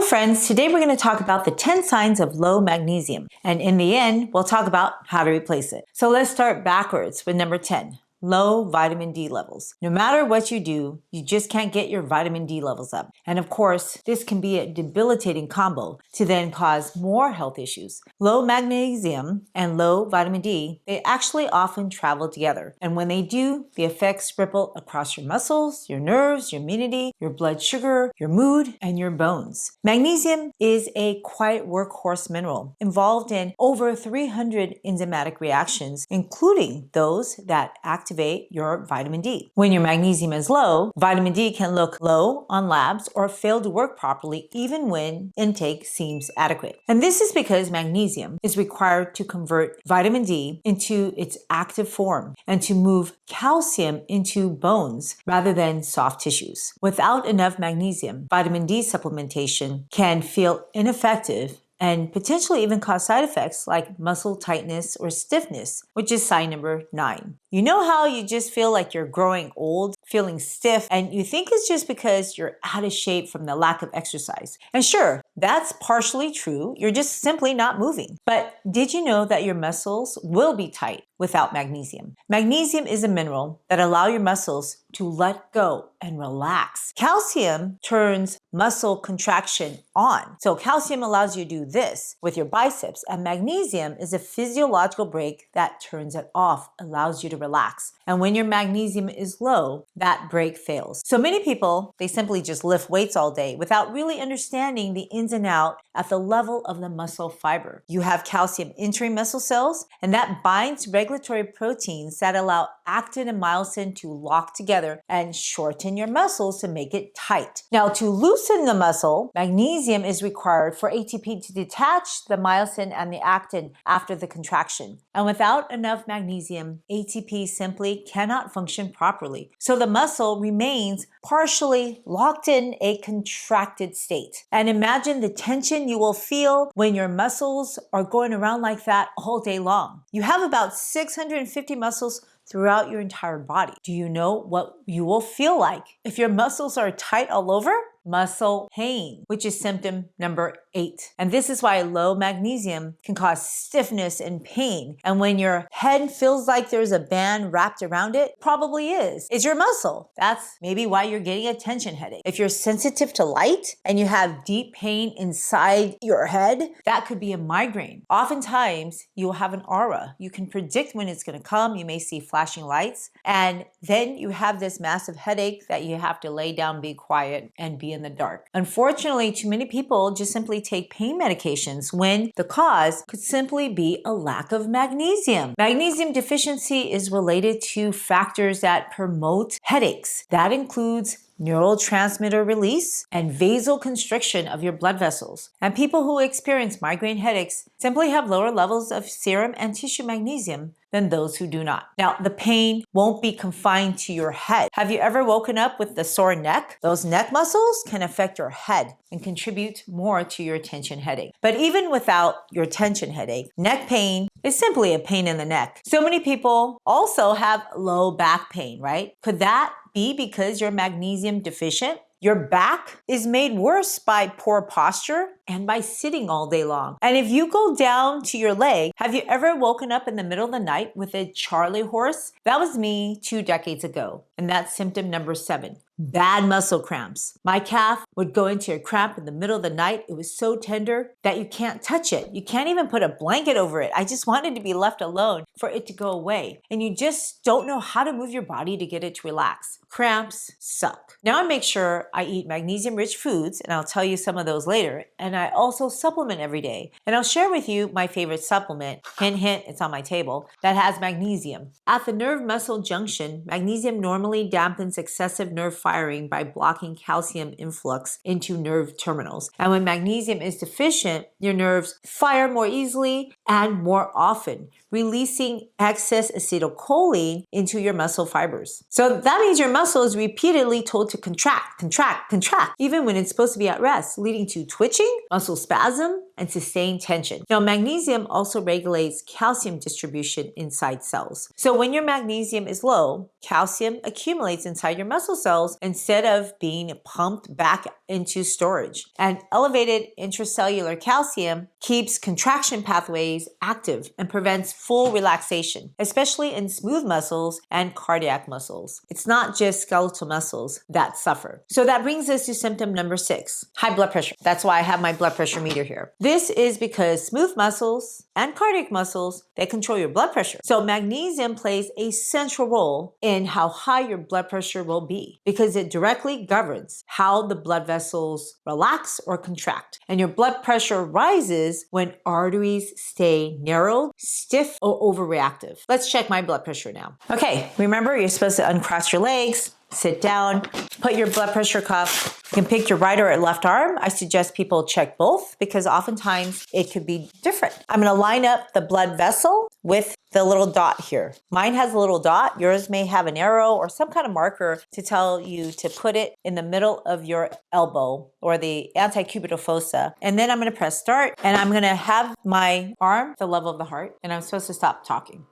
friends, today we're going to talk about the 10 signs of low magnesium. And in the end, we'll talk about how to replace it. So let's start backwards with number 10. Low vitamin D levels. No matter what you do, you just can't get your vitamin D levels up. And of course, this can be a debilitating combo to then cause more health issues. Low magnesium and low vitamin D, they actually often travel together. And when they do, the effects ripple across your muscles, your nerves, your immunity, your blood sugar, your mood, and your bones. Magnesium is a quiet workhorse mineral involved in over 300 enzymatic reactions, including those that activate your vitamin D. When your magnesium is low, vitamin D can look low on labs or fail to work properly even when intake seems adequate. And this is because magnesium is required to convert vitamin D into its active form and to move calcium into bones rather than soft tissues. Without enough magnesium, vitamin D supplementation can feel ineffective and potentially even cause side effects like muscle tightness or stiffness, which is sign number 9. You know how you just feel like you're growing old, feeling stiff, and you think it's just because you're out of shape from the lack of exercise. And sure, that's partially true. You're just simply not moving. But did you know that your muscles will be tight without magnesium? Magnesium is a mineral that allows your muscles to let go and relax. Calcium turns muscle contraction on. So calcium allows you to do this with your biceps, and magnesium is a physiological brake that turns it off, allows you to relax. And when your magnesium is low, that brake fails. So many people, they simply just lift weights all day without really understanding the ins and outs at the level of the muscle fiber. You have calcium entering muscle cells, and that binds regulatory proteins that allow actin and myosin to lock together and shorten your muscles to make it tight. Now, to loosen the muscle, magnesium is required for ATP to detach the myosin and the actin after the contraction. And without enough magnesium, ATP simply cannot function properly. So the muscle remains partially locked in a contracted state. And imagine the tension you will feel when your muscles are going around like that all day long. You have about 650 muscles throughout your entire body. Do you know what you will feel like if your muscles are tight all over? Muscle pain, which is symptom number 8. And this is why low magnesium can cause stiffness and pain. And when your head feels like there's a band wrapped around it, probably is. It's your muscle. That's maybe why you're getting a tension headache. If you're sensitive to light and you have deep pain inside your head, that could be a migraine. Oftentimes, you'll have an aura. You can predict when it's going to come. You may see flashing lights. And then you have this massive headache that you have to lay down, be quiet, and be in the dark. Unfortunately, too many people just simply take pain medications when the cause could simply be a lack of magnesium. Magnesium deficiency is related to factors that promote headaches. That includes neurotransmitter release and vasoconstriction of your blood vessels. And people who experience migraine headaches simply have lower levels of serum and tissue magnesium than those who do not. Now, the pain won't be confined to your head. Have you ever woken up with the sore neck? Those neck muscles can affect your head and contribute more to your tension headache. But even without your tension headache, neck pain is simply a pain in the neck. So many people also have low back pain, right? Could that be because you're magnesium deficient? Your back is made worse by poor posture and by sitting all day long. And if you go down to your leg, have you ever woken up in the middle of the night with a Charlie horse? That was me 2 decades ago. And that's symptom number 7. Bad muscle cramps. My calf would go into a cramp in the middle of the night. It was so tender that you can't touch it. You can't even put a blanket over it. I just wanted to be left alone for it to go away. And you just don't know how to move your body to get it to relax. Cramps suck. Now I make sure I eat magnesium-rich foods, and I'll tell you some of those later. And I also supplement every day. And I'll share with you my favorite supplement, hint, hint, it's on my table, that has magnesium. At the nerve-muscle junction, magnesium normally dampens excessive nerve firing by blocking calcium influx into nerve terminals. And when magnesium is deficient, your nerves fire more easily and more often, releasing excess acetylcholine into your muscle fibers. So that means your muscle is repeatedly told to contract, contract, contract, even when it's supposed to be at rest, leading to twitching, muscle spasm, and sustained tension. Now, magnesium also regulates calcium distribution inside cells. So when your magnesium is low, calcium accumulates inside your muscle cells instead of being pumped back into storage. And elevated intracellular calcium keeps contraction pathways active and prevents full relaxation, especially in smooth muscles and cardiac muscles. It's not just skeletal muscles that suffer. So that brings us to symptom number 6, high blood pressure. That's why I have my blood pressure meter here. This is because smooth muscles and cardiac muscles, they control your blood pressure. So magnesium plays a central role in how high your blood pressure will be because it directly governs how the blood vessels relax or contract. And your blood pressure rises when arteries stay narrowed, stiff, or overreactive. Let's check my blood pressure now. Okay, remember you're supposed to uncross your legs, sit down, put your blood pressure cuff. You can pick your right or left arm. I suggest people check both because oftentimes it could be different. I'm going to line up the blood vessel with the little dot here. Mine has a little dot. Yours may have an arrow or some kind of marker to tell you to put it in the middle of your elbow or the antecubital fossa. And then I'm going to press start and I'm going to have my arm at the level of the heart and I'm supposed to stop talking.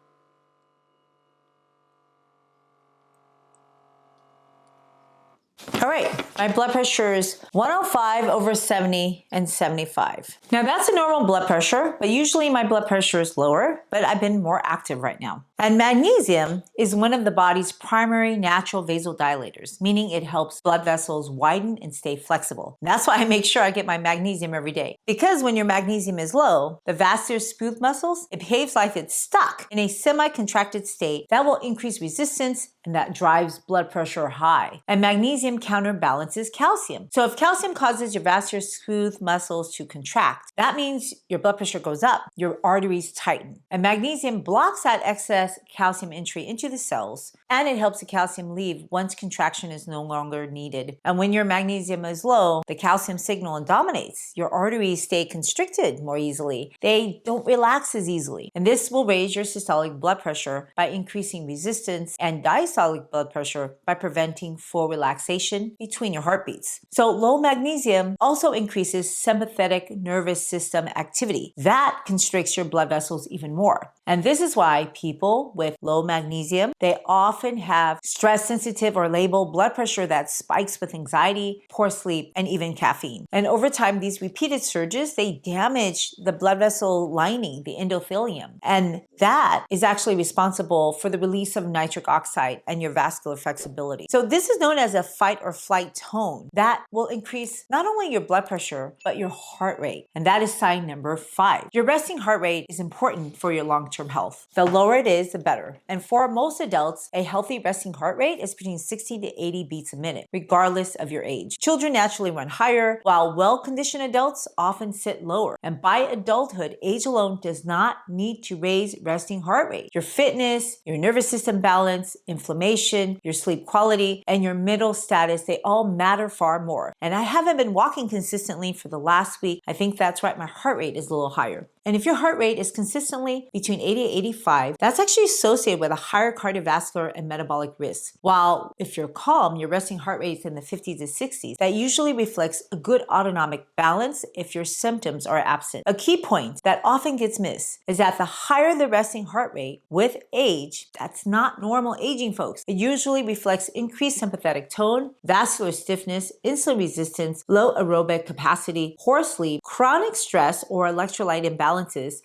All right, my blood pressure is 105 over 70 and 75. Now that's a normal blood pressure, but usually my blood pressure is lower, but I've been more active right now. And magnesium is one of the body's primary natural vasodilators, meaning it helps blood vessels widen and stay flexible. And that's why I make sure I get my magnesium every day. Because when your magnesium is low, the vascular smooth muscles, it behaves like it's stuck in a semi-contracted state that will increase resistance and that drives blood pressure high. And magnesium counterbalances calcium. So if calcium causes your vascular smooth muscles to contract, that means your blood pressure goes up, your arteries tighten. And magnesium blocks that excess calcium entry into the cells, and it helps the calcium leave once contraction is no longer needed. And when your magnesium is low, the calcium signal dominates. Your arteries stay constricted more easily. They don't relax as easily. And this will raise your systolic blood pressure by increasing resistance and diastolic blood pressure by preventing full relaxation between your heartbeats. So low magnesium also increases sympathetic nervous system activity. That constricts your blood vessels even more. And this is why people with low magnesium, they often have stress-sensitive or labile blood pressure that spikes with anxiety, poor sleep, and even caffeine. And over time, these repeated surges, they damage the blood vessel lining, the endothelium. And that is actually responsible for the release of nitric oxide and your vascular flexibility. So this is known as a fight or flight tone that will increase not only your blood pressure, but your heart rate. And that is sign number 5. Your resting heart rate is important for your long-term health. The lower it is, the better. And for most adults, a healthy resting heart rate is between 60 to 80 beats a minute, regardless of your age. Children naturally run higher, while well-conditioned adults often sit lower. And by adulthood, age alone does not need to raise resting heart rate. Your fitness, your nervous system balance, inflammation, your sleep quality, and your mental status, they all matter far more. And I haven't been walking consistently for the last week. I think that's right, my heart rate is a little higher. And if your heart rate is consistently between 80 and 85, that's actually associated with a higher cardiovascular and metabolic risk. While if you're calm, your resting heart rate is in the 50s to 60s, that usually reflects a good autonomic balance if your symptoms are absent. A key point that often gets missed is that the higher the resting heart rate with age, that's not normal aging, folks. It usually reflects increased sympathetic tone, vascular stiffness, insulin resistance, low aerobic capacity, poor sleep, chronic stress, or electrolyte imbalance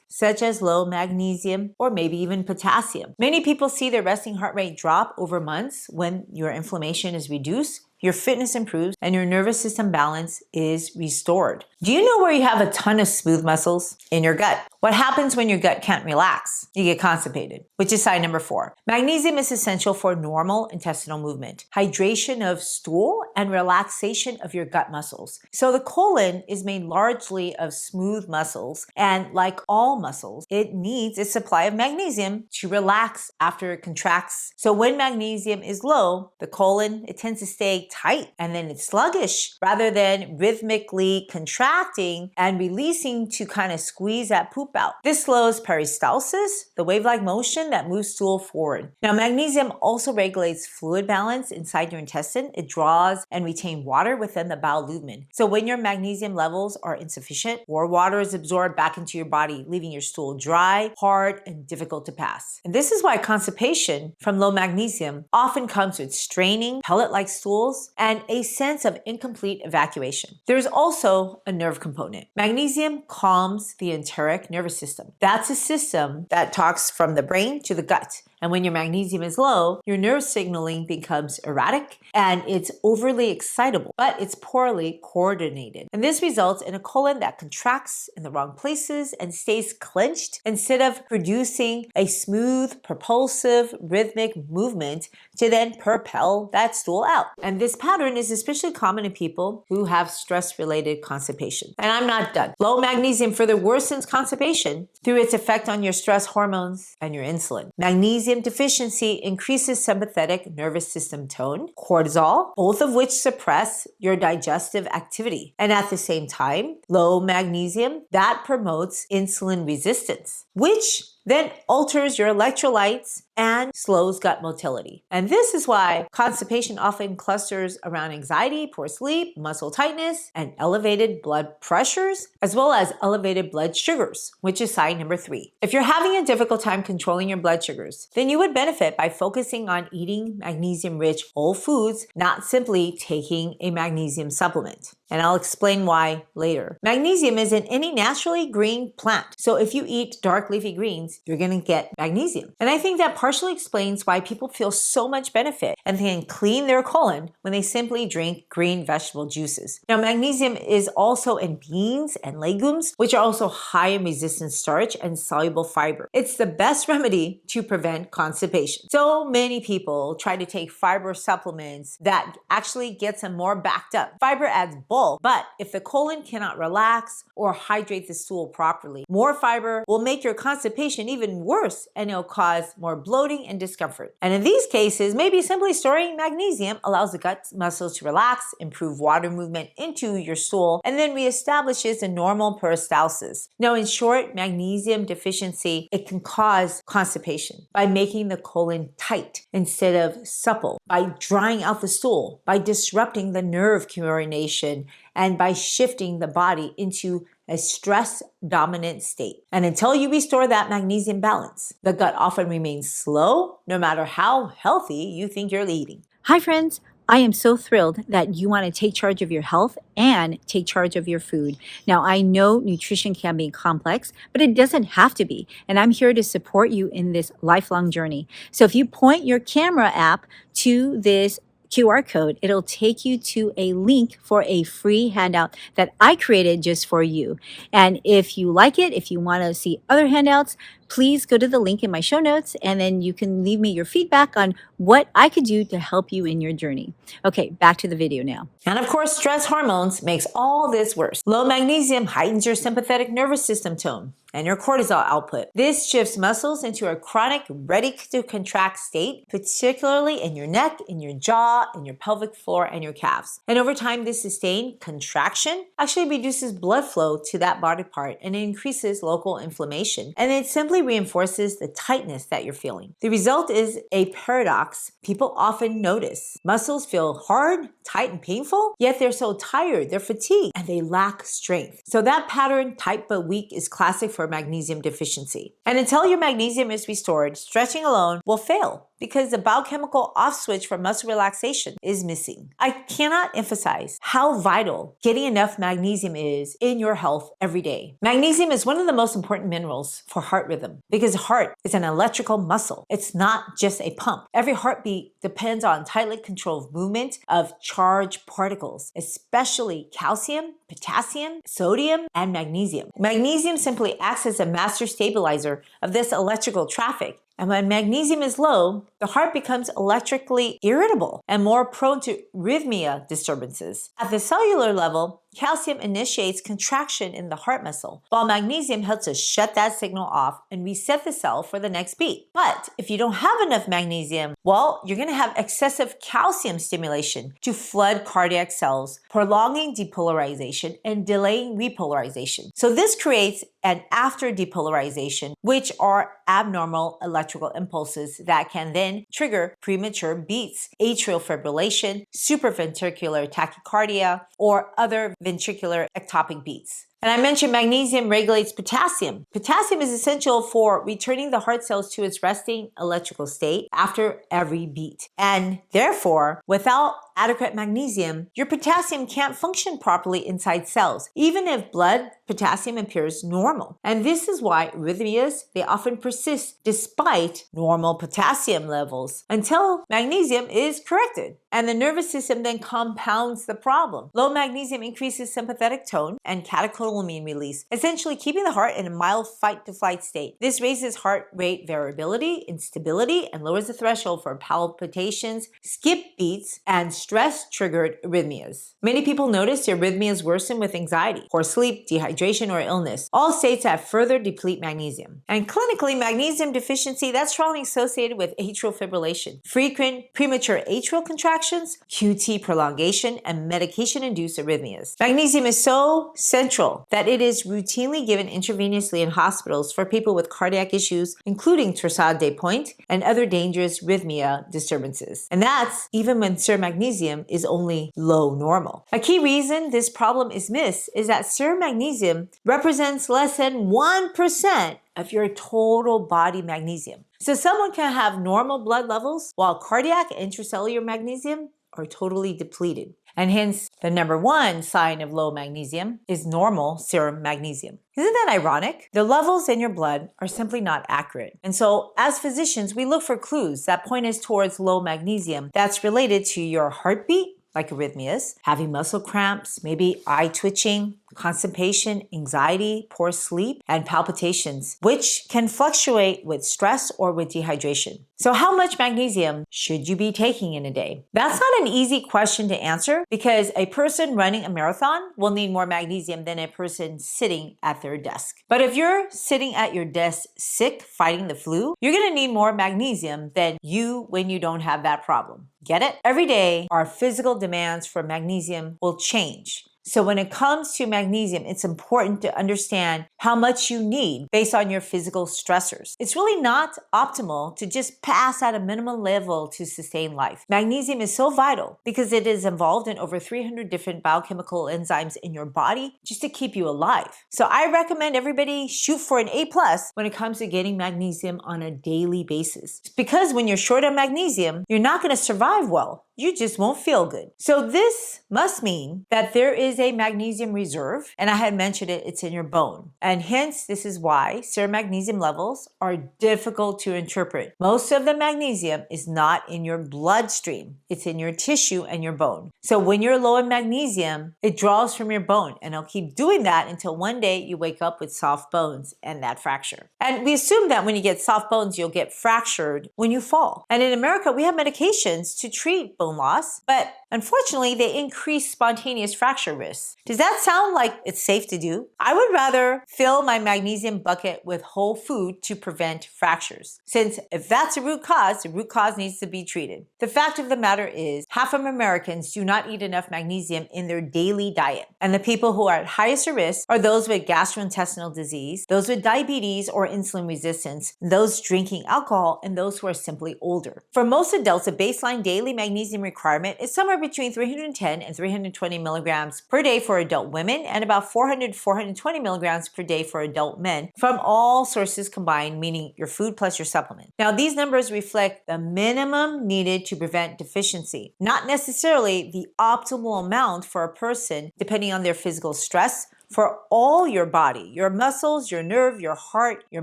such as low magnesium or maybe even potassium. Many people see their resting heart rate drop over months when your inflammation is reduced, your fitness improves, and your nervous system balance is restored. Do you know where you have a ton of smooth muscles? In your gut. What happens when your gut can't relax? You get constipated, which is sign number 4. Magnesium is essential for normal intestinal movement, hydration of stool, and relaxation of your gut muscles. So the colon is made largely of smooth muscles, and like all muscles, it needs a supply of magnesium to relax after it contracts. So when magnesium is low, the colon, it tends to stay tight and then it's sluggish rather than rhythmically contracting and releasing to kind of squeeze that poop out. This slows peristalsis, the wave-like motion that moves stool forward. Now, magnesium also regulates fluid balance inside your intestine. It draws and retains water within the bowel lumen. So when your magnesium levels are insufficient, more water is absorbed back into your body, leaving your stool dry, hard, and difficult to pass. And this is why constipation from low magnesium often comes with straining, pellet-like stools, and a sense of incomplete evacuation. There's also a nerve component. Magnesium calms the enteric nervous system. That's a system that talks from the brain to the gut. And when your magnesium is low, your nerve signaling becomes erratic and it's overly excitable, but it's poorly coordinated. And this results in a colon that contracts in the wrong places and stays clenched instead of producing a smooth, propulsive, rhythmic movement to then propel that stool out. And this pattern is especially common in people who have stress-related constipation. And I'm not done. Low magnesium further worsens constipation through its effect on your stress hormones and your insulin. Magnesium deficiency increases sympathetic nervous system tone, cortisol, both of which suppress your digestive activity. And at the same time, low magnesium, that promotes insulin resistance, which then alters your electrolytes and slows gut motility. And this is why constipation often clusters around anxiety, poor sleep, muscle tightness, and elevated blood pressures, as well as elevated blood sugars, which is sign number 3. If you're having a difficult time controlling your blood sugars, then you would benefit by focusing on eating magnesium-rich whole foods, not simply taking a magnesium supplement. And I'll explain why later. Magnesium is in any naturally green plant. So if you eat dark leafy greens, you're going to get magnesium. And I think that partially explains why people feel so much benefit and can clean their colon when they simply drink green vegetable juices. Now, magnesium is also in beans and legumes, which are also high in resistant starch and soluble fiber. It's the best remedy to prevent constipation. So many people try to take fiber supplements that actually gets them more backed up. Fiber adds bulk, but if the colon cannot relax or hydrate the stool properly, more fiber will make your constipation even worse and it'll cause more bloating and discomfort. And in these cases, maybe simply storing magnesium allows the gut muscles to relax, improve water movement into your stool, and then reestablishes the normal peristalsis. Now, in short, magnesium deficiency, it can cause constipation by making the colon tight instead of supple, by drying out the stool, by disrupting the nerve coordination, and by shifting the body into a stress-dominant state. And until you restore that magnesium balance, the gut often remains slow, no matter how healthy you think you're eating. Hi, friends. I am so thrilled that you want to take charge of your health and take charge of your food. Now, I know nutrition can be complex, but it doesn't have to be. And I'm here to support you in this lifelong journey. So if you point your camera app to this QR code, it'll take you to a link for a free handout that I created just for you. And if you like it, if you want to see other handouts, please go to the link in my show notes and then you can leave me your feedback on what I could do to help you in your journey. Okay, back to the video now. And of course, stress hormones makes all this worse. Low magnesium heightens your sympathetic nervous system tone and your cortisol output. This shifts muscles into a chronic, ready to contract state, particularly in your neck, in your jaw, in your pelvic floor, and your calves. And over time, this sustained contraction actually reduces blood flow to that body part and it increases local inflammation. And it simply reinforces the tightness that you're feeling. The result is a paradox people often notice. Muscles feel hard, tight, and painful, yet they're so tired, they're fatigued, and they lack strength. So that pattern, tight but weak, is classic for magnesium deficiency. And until your magnesium is restored, stretching alone will fail because the biochemical off switch for muscle relaxation is missing. I cannot emphasize how vital getting enough magnesium is in your health every day. Magnesium is one of the most important minerals for heart rhythm because the heart is an electrical muscle. It's not just a pump. Every heartbeat depends on tightly controlled movement of charged particles, especially calcium, potassium, sodium, and magnesium. Magnesium simply acts as a master stabilizer of this electrical traffic. And when magnesium is low, the heart becomes electrically irritable and more prone to arrhythmia disturbances. At the cellular level, calcium initiates contraction in the heart muscle, while magnesium helps us shut that signal off and reset the cell for the next beat. But if you don't have enough magnesium, well, you're going to have excessive calcium stimulation to flood cardiac cells, prolonging depolarization and delaying repolarization. So this creates an after depolarization, which are abnormal electrical impulses that can then trigger premature beats, atrial fibrillation, supraventricular tachycardia, or other ventricular ectopic beats. And I mentioned magnesium regulates potassium. Potassium is essential for returning the heart cells to its resting electrical state after every beat. And therefore, without adequate magnesium, your potassium can't function properly inside cells, even if blood potassium appears normal. And this is why arrhythmias, they often persist despite normal potassium levels until magnesium is corrected. And the nervous system then compounds the problem. Low magnesium increases sympathetic tone and catecholamine release, essentially keeping the heart in a mild fight-to-flight state. This raises heart rate variability, instability, and lowers the threshold for palpitations, skip beats, and stress-triggered arrhythmias. Many people notice their arrhythmias worsen with anxiety, poor sleep, dehydration, or illness, all states that further deplete magnesium. And clinically, magnesium deficiency, that's strongly associated with atrial fibrillation, frequent premature atrial contractions, QT prolongation, and medication-induced arrhythmias. Magnesium is so central that it is routinely given intravenously in hospitals for people with cardiac issues, including torsade de pointe and other dangerous arrhythmia disturbances. And that's even when serum magnesium is only low normal. A key reason this problem is missed is that serum magnesium represents less than 1% of your total body magnesium. So someone can have normal blood levels while cardiac and intracellular magnesium are totally depleted. And hence, the number one sign of low magnesium is normal serum magnesium. Isn't that ironic? The levels in your blood are simply not accurate. And so, as physicians, we look for clues that point us towards low magnesium that's related to your heartbeat, like arrhythmias, having muscle cramps, maybe eye twitching, constipation, anxiety, poor sleep, and palpitations, which can fluctuate with stress or with dehydration. So how much magnesium should you be taking in a day? That's not an easy question to answer because a person running a marathon will need more magnesium than a person sitting at their desk. But if you're sitting at your desk sick, fighting the flu, you're going to need more magnesium than you when you don't have that problem. Get it? Every day, our physical demands for magnesium will change. So when it comes to magnesium, it's important to understand how much you need based on your physical stressors. It's really not optimal to just pass at a minimum level to sustain life. Magnesium is so vital because it is involved in over 300 different biochemical enzymes in your body just to keep you alive. So I recommend everybody shoot for an A+ when it comes to getting magnesium on a daily basis. Because when you're short on magnesium, you're not going to survive well. You just won't feel good. So this must mean that there is a magnesium reserve, and I had mentioned it's in your bone. And hence, this is why serum magnesium levels are difficult to interpret. Most of the magnesium is not in your bloodstream. It's in your tissue and your bone. So when you're low in magnesium, it draws from your bone, and it'll keep doing that until one day you wake up with soft bones and that fracture. And we assume that when you get soft bones, you'll get fractured when you fall. And in America, we have medications to treat bone loss, but unfortunately, they increase spontaneous fracture risks. Does that sound like it's safe to do? I would rather fill my magnesium bucket with whole food to prevent fractures, since if that's the root cause needs to be treated. The fact of the matter is, half of Americans do not eat enough magnesium in their daily diet. And the people who are at highest risk are those with gastrointestinal disease, those with diabetes or insulin resistance, those drinking alcohol, and those who are simply older. For most adults, a baseline daily magnesium requirement is somewhere between 310 and 320 milligrams per day for adult women and about 400 to 420 milligrams per day for adult men from all sources combined, meaning your food plus your supplement. Now, these numbers reflect the minimum needed to prevent deficiency, not necessarily the optimal amount for a person depending on their physical stress, for all your body, your muscles, your nerve, your heart, your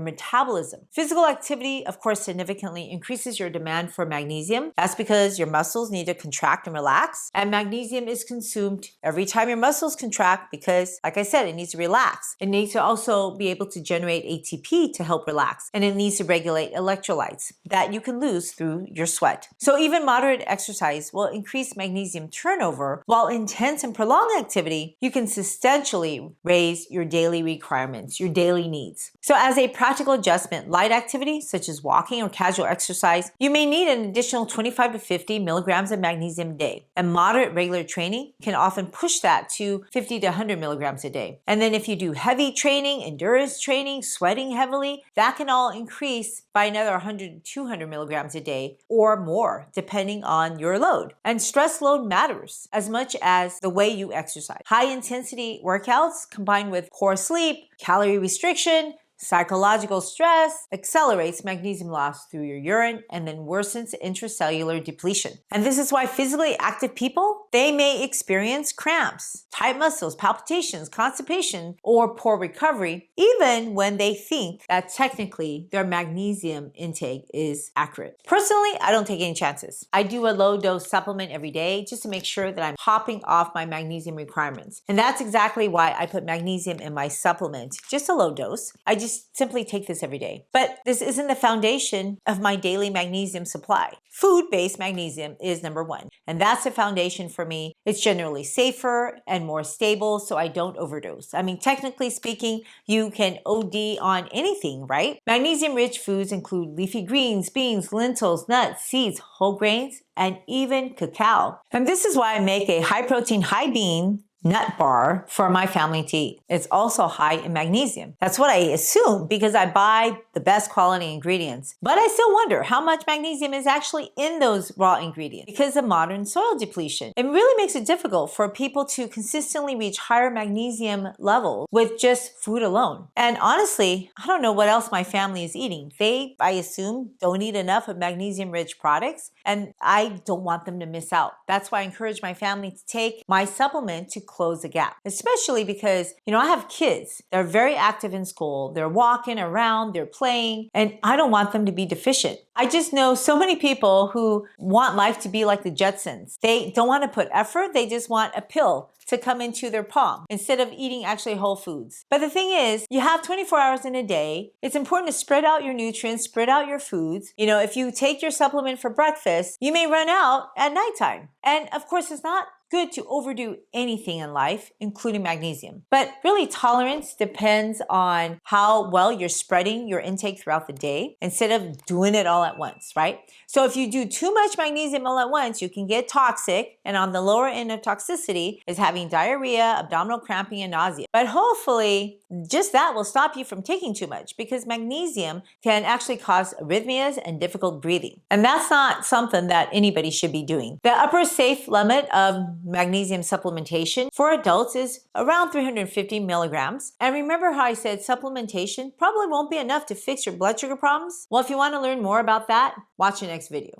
metabolism. Physical activity, of course, significantly increases your demand for magnesium. That's because your muscles need to contract and relax, and magnesium is consumed every time your muscles contract because, like I said, it needs to relax. It needs to also be able to generate ATP to help relax, and it needs to regulate electrolytes that you can lose through your sweat. So even moderate exercise will increase magnesium turnover, while intense and prolonged activity, you can substantially raise your daily requirements, your daily needs. So as a practical adjustment, light activity such as walking or casual exercise, you may need an additional 25 to 50 milligrams of magnesium a day. And moderate regular training can often push that to 50 to 100 milligrams a day. And then if you do heavy training, endurance training, sweating heavily, that can all increase by another 100 to 200 milligrams a day or more, depending on your load. And stress load matters as much as the way you exercise. High intensity workouts combined with poor sleep, calorie restriction, psychological stress accelerates magnesium loss through your urine and then worsens intracellular depletion. And this is why physically active people, they may experience cramps, tight muscles, palpitations, constipation, or poor recovery, even when they think that technically their magnesium intake is accurate. Personally, I don't take any chances. I do a low dose supplement every day just to make sure that I'm hopping off my magnesium requirements. And that's exactly why I put magnesium in my supplement, just a low dose. I just simply take this every day. But this isn't the foundation of my daily magnesium supply. Food-based magnesium is number one, and that's the foundation for me. It's generally safer and more stable, so I don't overdose. I mean, technically speaking, you can OD on anything, right? Magnesium-rich foods include leafy greens, beans, lentils, nuts, seeds, whole grains, and even cacao. And this is why I make a high-protein, high-bean nut bar for my family to eat. It's also high in magnesium. That's what I assume because I buy the best quality ingredients. But I still wonder how much magnesium is actually in those raw ingredients because of modern soil depletion. It really makes it difficult for people to consistently reach higher magnesium levels with just food alone. And honestly, I don't know what else my family is eating. They, I assume, don't eat enough of magnesium-rich products, and I don't want them to miss out. That's why I encourage my family to take my supplement to close the gap, especially because, I have kids. They're very active in school. They're walking around, they're playing, and I don't want them to be deficient. I just know so many people who want life to be like the Jetsons. They don't want to put effort. They just want a pill to come into their palm instead of eating actually whole foods. But the thing is, you have 24 hours in a day. It's important to spread out your nutrients, spread out your foods. If you take your supplement for breakfast, you may run out at nighttime. And of course, it's not good to overdo anything in life, including magnesium. But really, tolerance depends on how well you're spreading your intake throughout the day instead of doing it all at once, right? So if you do too much magnesium all at once, you can get toxic, and on the lower end of toxicity is having diarrhea, abdominal cramping, and nausea. But hopefully, just that will stop you from taking too much because magnesium can actually cause arrhythmias and difficult breathing. And that's not something that anybody should be doing. The upper safe limit of magnesium supplementation for adults is around 350 milligrams. And remember how I said supplementation probably won't be enough to fix your blood sugar problems? Well, if you want to learn more about that, watch the next video.